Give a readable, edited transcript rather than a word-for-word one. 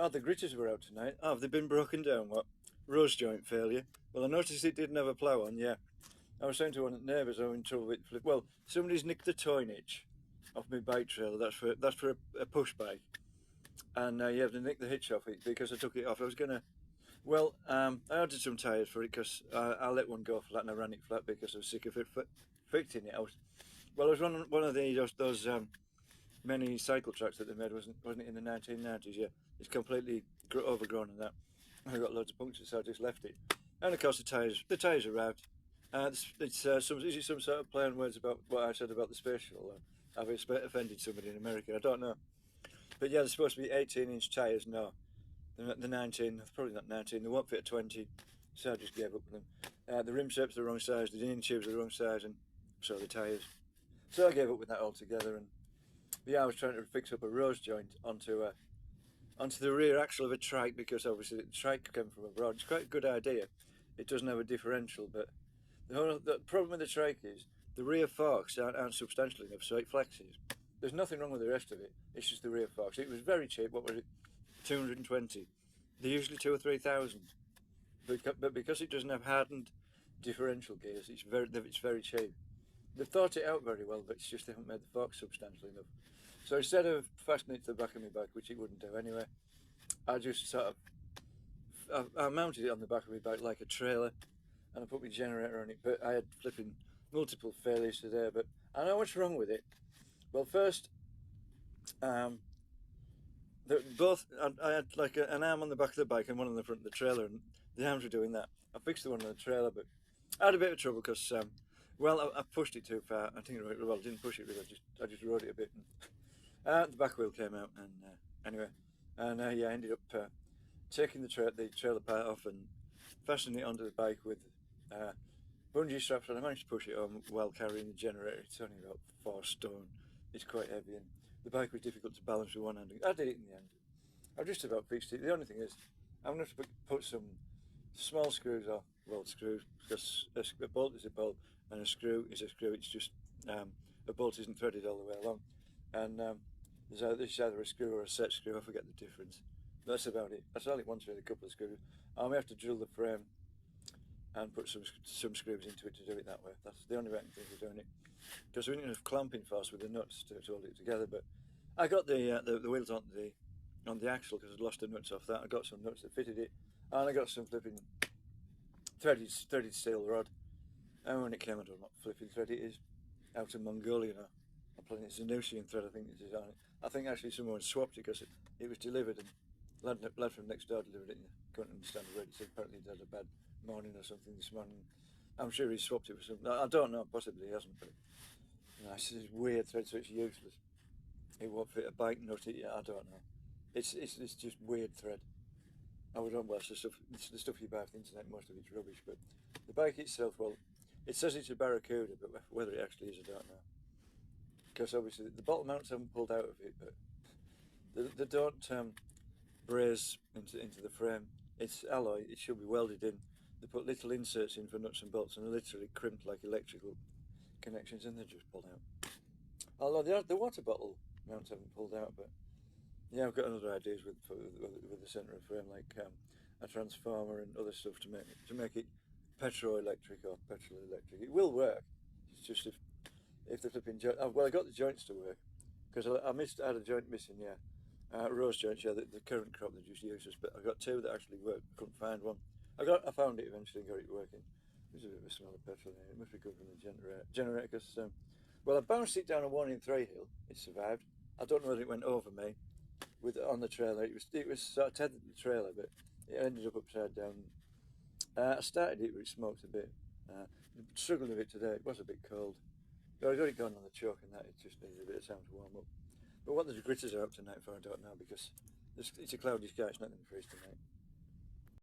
Oh, the gritters were out tonight. Oh, have they been broken down? What? Rose joint failure? Well, I noticed it didn't have a plough on, yeah. I was saying to one of the neighbours I'm in trouble with flip. Well, somebody's nicked the toy hitch off my bike trailer. That's for a push bike. And you have to nick the hitch off it because I took it off. I was going to. Well, I ordered some tyres for it because I let one go flat and I ran it flat because I was sick of it fixing it. Well, I was running one of those many cycle tracks that they made, wasn't it in the 1990s? Yeah, it's completely overgrown and that. I got loads of punctures, so I just left it. And of course, the tyres arrived. Is it some sort of play on words about what I said about the space shuttle? I've offended somebody in America. I don't know, but yeah, they're supposed to be 18-inch tyres. No, the 19, probably not 19. They won't fit a 20, so I just gave up with them. The rim shapes are the wrong size, the engine tubes are the wrong size, and so the tyres. So I gave up with that altogether. And yeah, I was trying to fix up a rose joint onto the rear axle of a trike because obviously the trike came from abroad. It's quite a good idea. It doesn't have a differential, but the problem with the trike is the rear forks aren't substantial enough, so it flexes. There's nothing wrong with the rest of it. It's just the rear forks. It was very cheap. What was it? 220. They're usually 2 or 3,000. But because it doesn't have hardened differential gears, it's very cheap. They've thought it out very well, but it's just they haven't made the forks substantial enough. So instead of fastening it to the back of my bike, which it wouldn't do anyway, I just sort of I mounted it on the back of my bike like a trailer, and I put my generator on it. But I had flipping multiple failures today. But I know what's wrong with it. Well, first, I had like an arm on the back of the bike and one on the front of the trailer, and the arms were doing that. I fixed the one on the trailer, but I had a bit of trouble because I pushed it too far. I think I didn't push it really. I just rode it a bit. And, the back wheel came out, and anyway, and yeah, I ended up taking the trailer part off and fastening it onto the bike with bungee straps, and I managed to push it home while carrying the generator. It's only about 4 stone. It's quite heavy, and the bike was difficult to balance with one hand. I did it in the end. I've just about fixed it. The only thing is, I'm going to have to put some small screws or screws, because a bolt is a bolt and a screw is a screw. It's just a bolt isn't threaded all the way along, and there's either a screw or a set screw. I forget the difference. But that's about it. That's all it wants, really, a couple of screws. I may have to drill the frame and put some screws into it to do it that way. That's the only way I can think of doing it, because we need enough clamping force with the nuts to hold it together. But I got the wheels on the axle because I'd lost the nuts off that. I got some nuts that fitted it, and I got some flipping threaded steel rod. And when it came, I don't know what flipping thread it is, out of Mongolia now. I'm playing it's a Nusian thread, I think it is on it. I think actually someone swapped it because it was delivered, and lad from next door delivered it, and I couldn't understand the word. He said apparently he had a bad morning or something this morning. I'm sure he swapped it for something. I don't know, possibly he hasn't, but it's this weird thread, so it's useless. It won't fit a bike nut. I don't know. It's just weird thread. I would well, it's the stuff you buy off the internet. Most of it's rubbish, but the bike itself, well, it says it's a Barracuda, but whether it actually is, I don't know. Because obviously the bottle mounts haven't pulled out of it, but they don't braze into the frame. It's alloy. It should be welded in. They put little inserts in for nuts and bolts, and they're literally crimped like electrical connections, and they're just pulled out. Although the water bottle mounts haven't pulled out, but yeah, I've got other ideas with the centre of frame, like a transformer and other stuff to make it petrol electric or petrol electric. It will work. It's just if the flipping joint. Oh, well, I got the joints to work because I had a joint missing. Yeah, rose joints. Yeah, the current crop that just useless. But I got 2 that actually worked. Couldn't find one. I found it eventually and got it working. There's a bit of a smell of petrol in it. It must be good from the generator because well, I bounced it down a 1-in-3 hill. It survived. I don't know whether it went over me on the trailer. It was sort of tethered to the trailer, but it ended up upside down. I started it, but it smoked a bit. Struggled a bit today. It was a bit cold. But I got it going on the choke, and that it just needed a bit of time to warm up. But what the gritters are up tonight for, I don't know, because it's a cloudy sky. It's not going to freeze tonight.